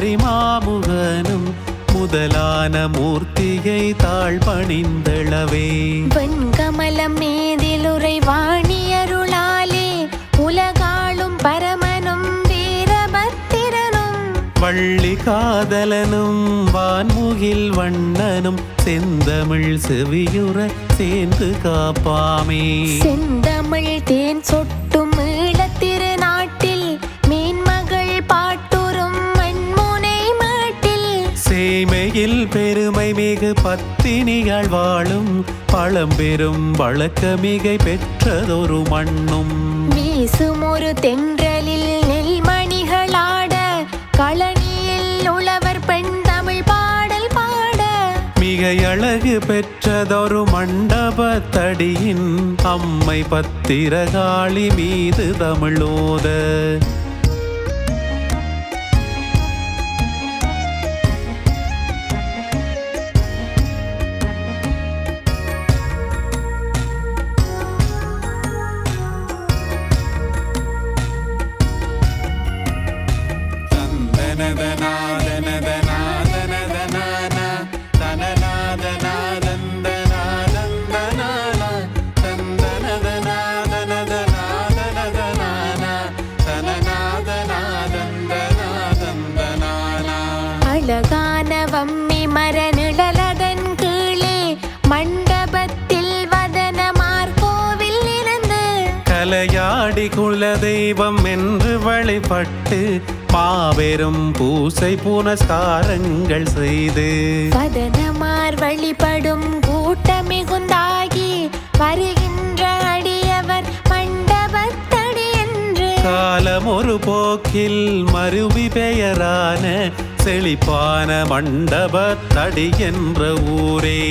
கரிமாமுகனும் முதலான மூர்த்தியை தாழ் பணிந்தளவே வெண்கமலம் மீதிலுரை வாணியருளாலே உலகாளும் பரமனும் வீரபத்திரனும் வள்ளி காதலனும் வான்முகில் வண்ணனும் செந்தமிழ் செவியுற சேர்ந்து காப்பாமே செந்தமிழ் தேன் சொட்டும் ஈழத்திருநாட்டில் மீன்மகள் பாட்டுறும் மண்முனை மாட்டில் சேமையில் பெருமை மிகு பத்தினிகள் வாழும் பழம்பெரும் வழக்கமிகை பெற்றதொரு மண்ணும் வீசும் ஒரு தென்றலில் நெல்மணிகளாட களனியில் உழவர் பெண் தமிழ் பாடல் பாட மிக அழகு பெற்றதொரு மண்டபத்தடியின் அம்மை பத்திரகாளி மீது தமிழோத அழகான வம்மி மரநிழலதன் கீழே மண்டபத்தில் வதனமார் கோவில் இருந்து கலையாடி குலதெய்வம் என்று வழிபட்டு மாபெரும் பூசை புனஸ்காரங்கள் செய்து வதனமார் வழிபடும் கூட்டமிகுந்தாகி வருகின்ற அடியவர் மண்டபத்தடி என்று காலம் ஒரு போக்கில் மருவி பெயரான செழிப்பான மண்டபத்தடி என்ற ஊரே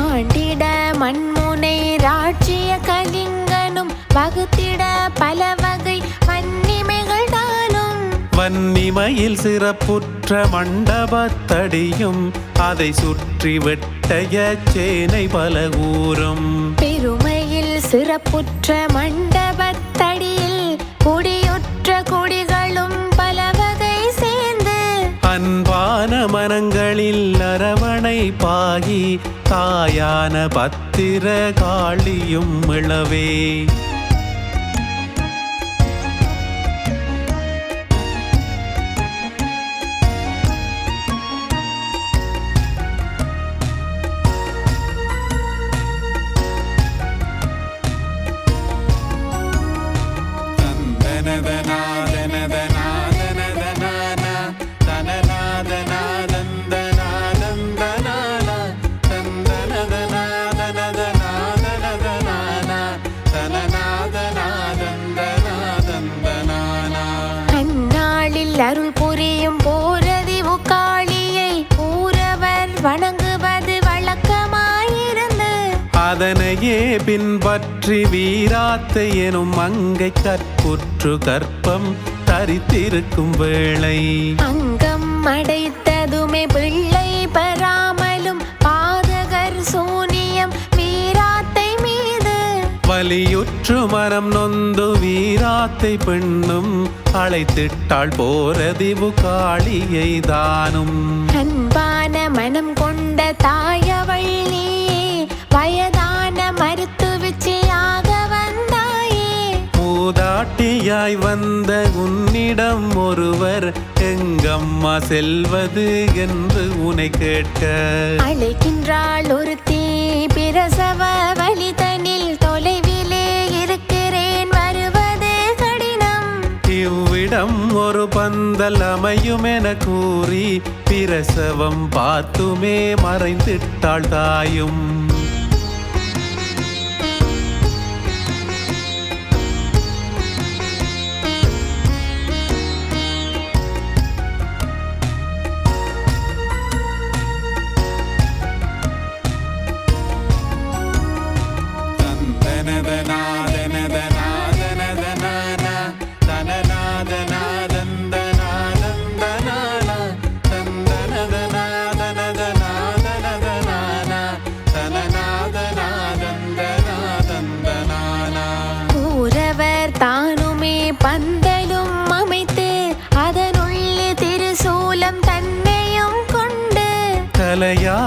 ஆண்டிட மண்முனை ராட்சிய கலிங்கனும் வகுத்திட பல வகை வன்னிமைகள் தானும் வன்னிமையில் சிறப்புற்ற மண்டபத்தடியும் அதை சுற்றி வெட்டைய சேனை பல ஊரும் பெருமையில் சிறப்புற்ற மண்டபத்தடியில் குடியுற்ற குடிகளும் பல வகை சேர்ந்து அன்பான மனங்களில் அரவணை பாகி தாயான பத்திர காளியும் இளவே அந்நாளில் அருள் புரியும் போரதிவு காளியை ஊரவர் வணங்குவது வழக்கமாயிருந்து அதனையே பின்பற்றி வீராத்தை எனும் மங்கை கற்புற்று கற்பம் தரித்திருக்கும் வேளை அங்கம் அடைத்ததுமே பிள்ளை பெறாமலும் பாதகர் சூனியம் வீராத்தை மீது வலியுற்று மரம் நொந்து வீராத்தை பெண்ணும் அழைத்திட்டாள் போரதிவு காளியை தானும் அன்பான மனம் கொண்ட தாயவள் நீயே வயதான மருத்துவச்சியாக வந்தாயே மூதாட்டியாய் வந்த உன்னிடம் ஒருவர் எங்கம்மா செல்வது என்று உனை கேட்க அழைக்கின்றாள் ஒரு தீ பிரசவ வலிதனில் தொலைவிலே இருக்கிறேன் வருவது கடினம் இவ்விடம் ஒரு பந்தல் அமையும் என கூறி பிரசவம் பார்த்துமே மறைந்திட்டாள் தாயும் na na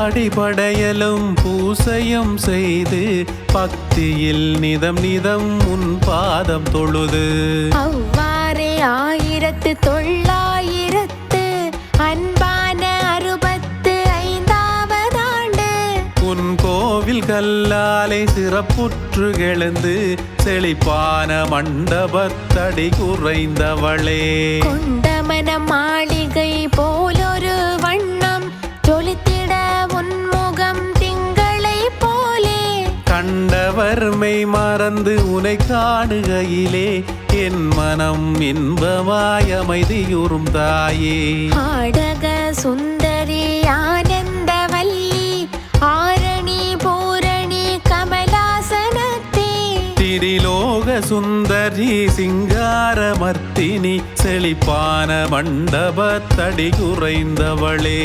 அடிபடையலும் பூசையும் செய்து பக்தியில் நிதம் நிதம் உன் பாதம் தொழுது அவ்வாறே 1900 அன்பான 65வது ஆண்டு உன் கோவில் கல்லாலை சிறப்புற்று எழுந்து செழிப்பான மண்டபத்தடி குறைந்தவளே கொண்டமன மாளிகை போலொரு வண்ணம் ஜொலித்திட உன்முகம் திங்களை போலே கண்டவர் மெய் மறந்து உனை காணுகையிலே என் மனம் இன்பமாய் அமைதியுறும் தாயே ஆடக சுந்தரி ஆனந்தவல்லி ஆரணி பூரணி கமலாசனத்தே திரிலோக சுந்தரி சிங்காரமர்த்தினி செழிப்பான மண்டபத்தடி குறைந்தவளே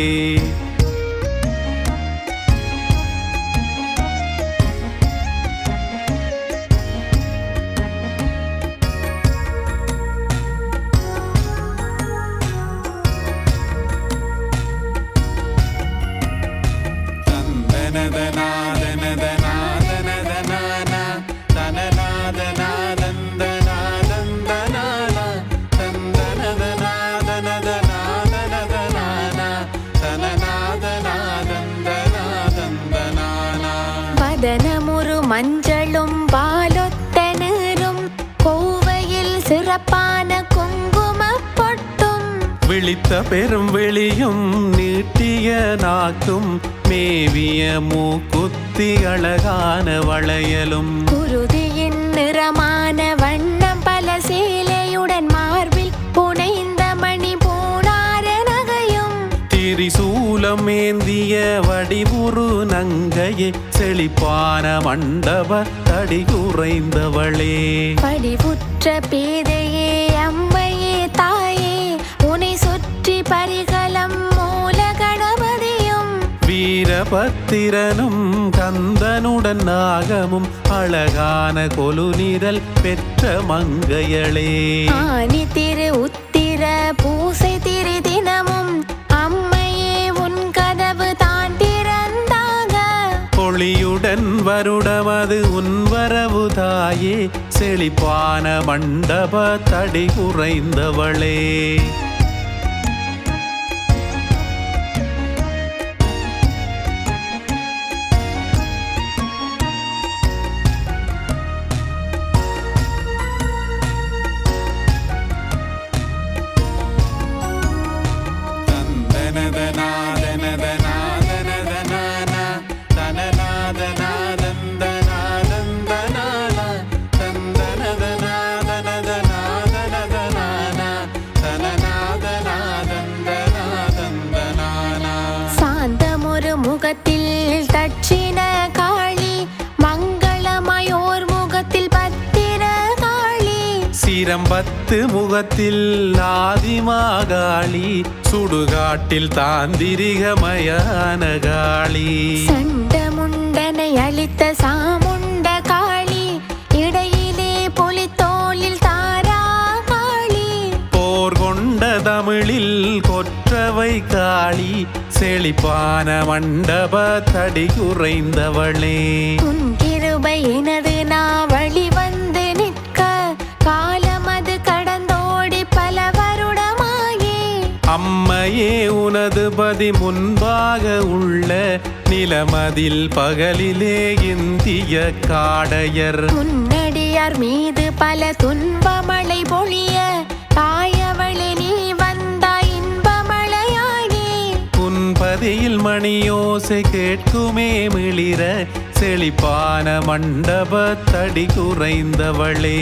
வதனமுறு மஞ்சளும் பாலொத்த நீரும் கோவையில் சிறப்பான குங்குமப் பொட்டும் விழித்த பெரும் வெளியும் நீட்டிய நாக்கும் மேவிய மூக்குத்தி அழகான வளையலும் குருதியின் நிறமான வண்ணம் பல சேலையுடன் மார்பில் புனைந்த மணி பூணார நகையும் திரிசூலம் ஏந்திய வடிவுரு நங்கையே செழிப்பான மண்டபத்தடி குறைந்தவளே படிவுற்ற பேதையே அம்மையே தாயே உனை சுற்றி பரிகலம் மூல கணபதியும் வீரபத்திரனும் கந்தனுடன் நாகமும் அழகான கொலுநிரல் பெற்ற மங்கையளே ஆனி திரு உத்திர பூசை திரு தினமும் அம்மையே உன் கதவு தான் திறந்தாக ஒளியுடன் வருடமது உன் வரவு தாயே செழிப்பான மண்டபத்தடி குறைந்தவளே சாந்தமொரு முகத்தில் தட்சிண காளி மங்களமயோர் முகத்தில் பத்திர காளி சிரம்பத்து முகத்தில் ஆதிமாகாளி சுடுகாட்டில் தாந்திரிகமயான காளி சண்டமுண்டனை அளித்த சாமுண்ட காளி இடையிலே புலித்தோலில் தாரா காளி போர் கொண்ட தமிழில் கொற்றவை காளி செழிப்பான மண்டபத்தடி குறைந்தவளே உன் கிருபை எனது நாவழி வந்து நிற்க காலமது கடந்தோடி பல வருடமாயே அம்மையே உனது பதி முன்பாக உள்ள நிலமதில் பகலிலே இந்திய காடையர் முன்னடியார் மீது பல துன்பமழை பொழிய தாயவளே நீ வந்தாய் இன்பமழையாயே உன் பதியில் மணியோசை கேட்குமே மிளிர செழிப்பான மண்டபத்தடி குறைந்தவளே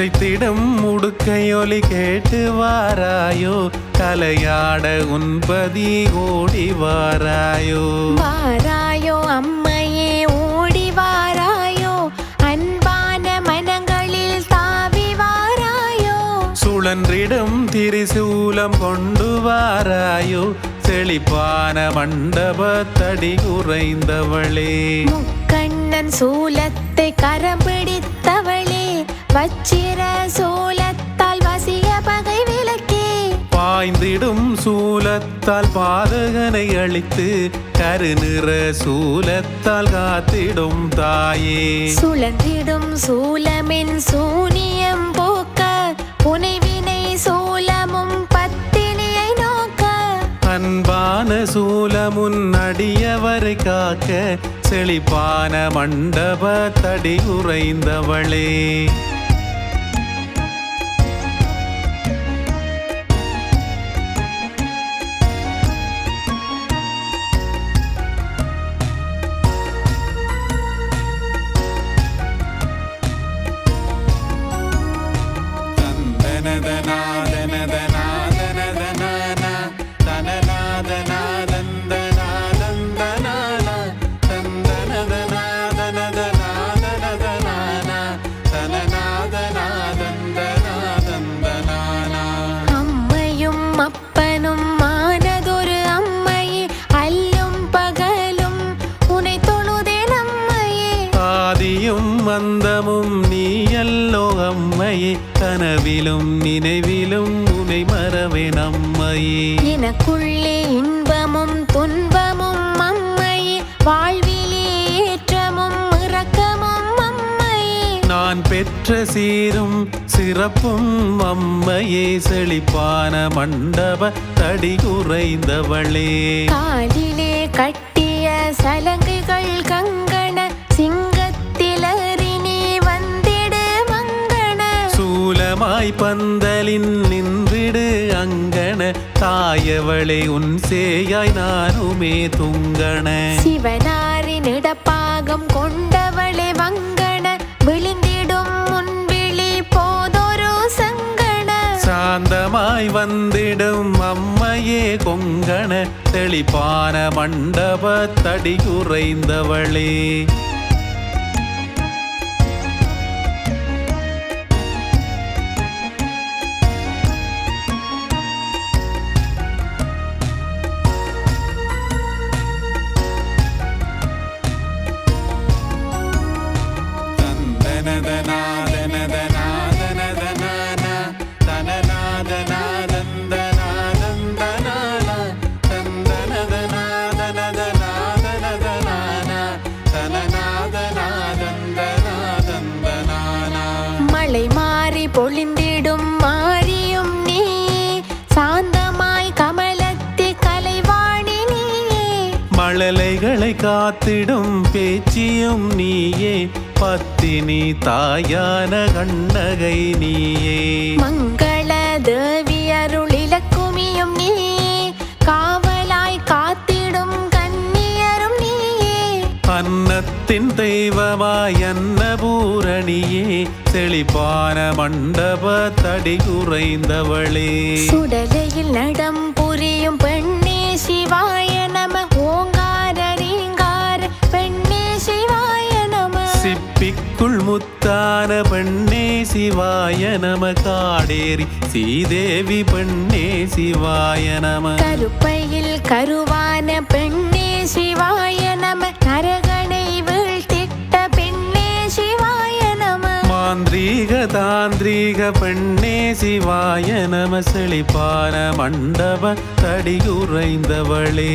இசைத்திடும் உடுக்கையொலி கேட்டு வாராயோ கலையாட உன்பதி ஓடி வாராயோ வாராயோ அம்மையே ஓடி வாராயோ அன்பான மனங்களில் தாவி வாராயோ சுழன்றிடும் திரிசூலம் கொண்டு வாராயோ செழிப்பான மண்டபத்தடி குறைந்தவளே முக்கண்ணன் சூலத்தை கரம் பிடித்தவளே வச்சிர சூலத்தால் வசிய பகை விலக்கே பாய்ந்திடும் சூலத்தால் பாதகனை அழித்து கருநிற சூலத்தால் காத்திடும் தாயே சுழன்றிடும் சூலமின் சூனியம் போக்க புனைவினை சூலமும் பத்தினியை நோக்க அன்பான சூலமுன் அடியவரை காக்க செழிப்பான மண்டபத்தடி குறைந்தவளே அம்மையும் அப்பனும் மானதொரு அம்மையே அல்லும் பகலும் உனை தொழுதேன் அம்மையே ஆதியும் மந்தமும் நீயல்லோ அம்மையே கனவிலும் நினைவிலும் உனை மறவேன் அம்மையே எனக்குள்ளே இன்பமும் துன்பமும் அம்மையே வாழ்விலே ஏற்றமும் இரக்கமும் அம்மையே நான் பெற்ற சீரும் சிறப்பும் அம்மையே செழிப்பான மண்டப தடி குறைந்தவளே காலிலே கட்டிய சலங்குகள் கங்கண சிங்கத்திலறி நீ வந்திடு மங்கண சூலமாய் பந்தலின் நின்றிடு அங்கன தாயவளே உன் சேயாய் நானுமே துங்கண சிவனாரின் இடப்பாகம் கொண்டவளே வங்கண விழுந்திடும் முன்விழி போதொரு சங்கண சாந்தமாய் வந்திடும் அம்மையே கொங்கண தெளிப்பான மண்டபத்தடி குறைந்தவளே மழை மாறி பொழிந்திடும் மாறியும் நீ சாந்தமாய் கமலத்து கலைவாணி நீயே மழலைகளை காத்திடும் பேச்சியும் நீயே பத்தினி தாயான கண்ணகை நீயே மங்கள தேவி அருள் இலக்குமியும் நீ காவலாய் காத்திடும் கன்னியரும் நீயே அன்னத்தின் தெய்வமாய் அன்னபூரணியே செழிப்பான மண்டபத்தடி குறைந்தவளே சுடலையில் நடம் புரியும் பெண்ணே சிவாய நம ஓங்கார ரீங்கார பெண்ணே சிவாய நம சிப்பிக்குள் முத்தான பெண்ணே சிவாய நம காடேரி சீதேவி பெண்ணே சிவாய நம கருப்பையில் கருவான பெண்ணே சிவாய நம நரகனை வீழ்த்திட்ட பெண்ணே சிவாய நம மாந்திரீக தாந்திரீக பெண்ணே சிவாய நம செழிப்பான மண்டப தடி குறைந்தவளே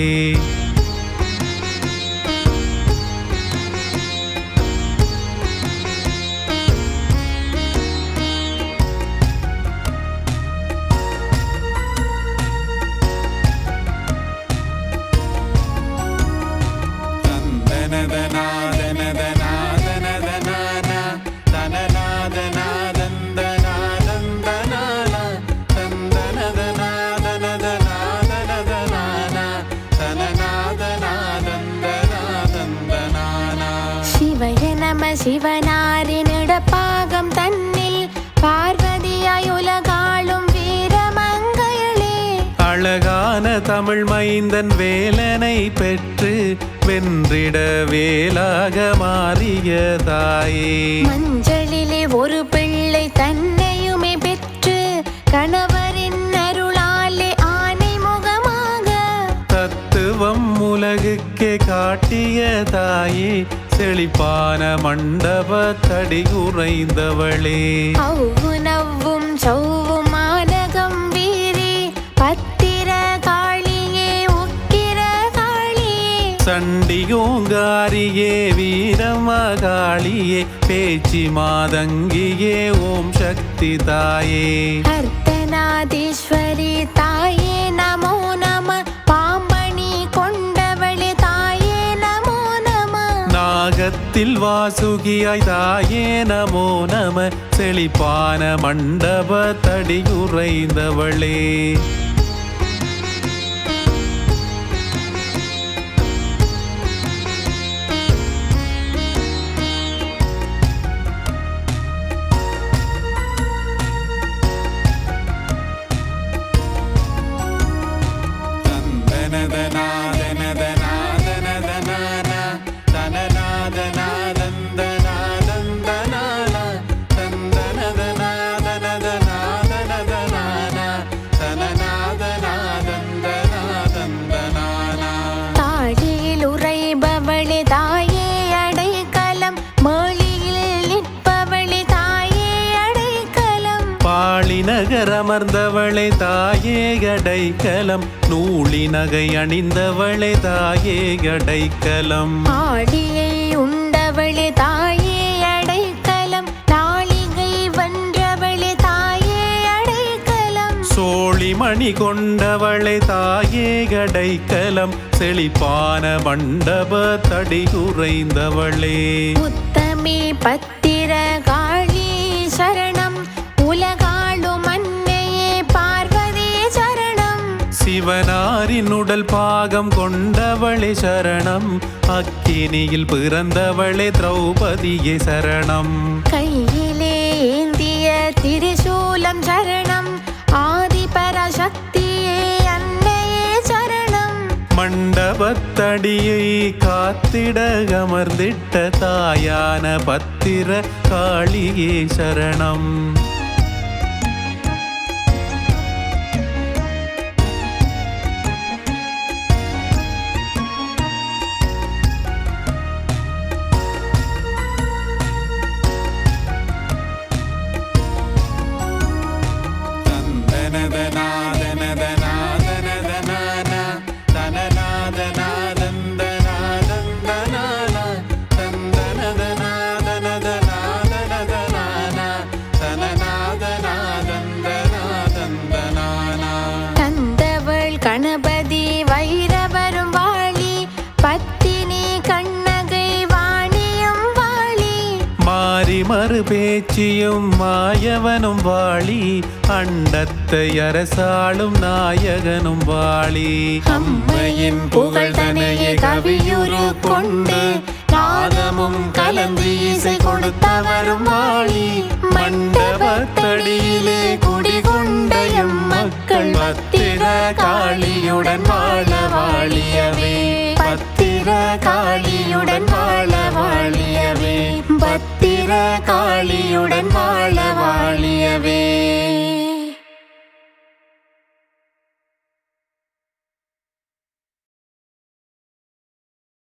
சிவய நம சிவனாரின் இடப்பாகம் தன்னில் தமிழ் மைந்தன் வேலனை பெற்று வென்றிட வேலாக மாறிய தாயே. மஞ்சளிலே ஒரு பிள்ளை தன்னையுமே பெற்று கணவரின் அருளாலே ஆனை முகமாக தத்துவம் உலகுக்கே காட்டிய தாயே. செழிப்பான மண்டப தடி உறைந்தவளே. அவ்வு நவ்வும் சௌவும் மானகம் வீரி பத்திர காளியே உக்கிர காளியே. சண்டியோங்காரியே வீரமகாளியே பேச்சி மாதங்கியே ஓம் சக்தி தாயே. அர்த்தநாதீஸ்வரி தாயே நமோ நம. பாம்பணி கொண்டவளே தாயே நமோ நம. நாகத்தில் வாசுகியாய் தாயே நமோ நம. செழிப்பான மண்டப தடி உறைந்தவளே. தாழியில் உறைபவளே தாயே அடைக்கலம். மேளியில் நிற்பவளே தாயே அடைக்கலம். பாளி நகர் அமர்ந்தவளே தாயே அடைக்கலம். நூலி நகை அணிந்தவளே தாயே அடைக்கலம். ஆடியை உண்டவளே தாயே அடைக்கலம். நாளிகை வென்றவளே தாயே அடைக்கலம். சோழிமணி கொண்டவளே தாயே அடைக்கலம். செழிப்பான மண்டப தடி உறைந்தவளே. உத்தமி பத்திர காளி சரணம். உலகாளும் அன்னையே பார்வதி சரணம். சிவனாரின் உடல் பாகம் கொண்டவளே சரணம். அக்கினியில் பிறந்தவளே திரௌபதியே சரணம். கையிலே ஏந்திய திரிசூலம் சரணம். ஆதிபராசக்தியே அன்னையே சரணம். மண்டபத்தடியை காத்திட அமர்ந்திட்ட தாயான பத்திர காளியே சரணம். தந்தவள் கணபதி வைரவரும் வாழி. பத்தினி கண்ணகை வாணியும் வாழி. மாறி மறு பேச்சியும் மாயவனும் வாழி. அண்டத்தை அரசாளும் நாயகனும் வாழி. அம்மையின் புகழ் தனையே கவியுரு கொண்டு நாதமும் கலந்து இசை கொடுத்தவரும் வாழி. மண்டபத்தடியிலே குடிகொண்ட எம் மக்கள் பத்திர காளியுடன் வாழ வாழியவே. பத்திர காளியுடன் வாழ வாழியவே. பத்திர காளியுடன் வாழ வாழியவே.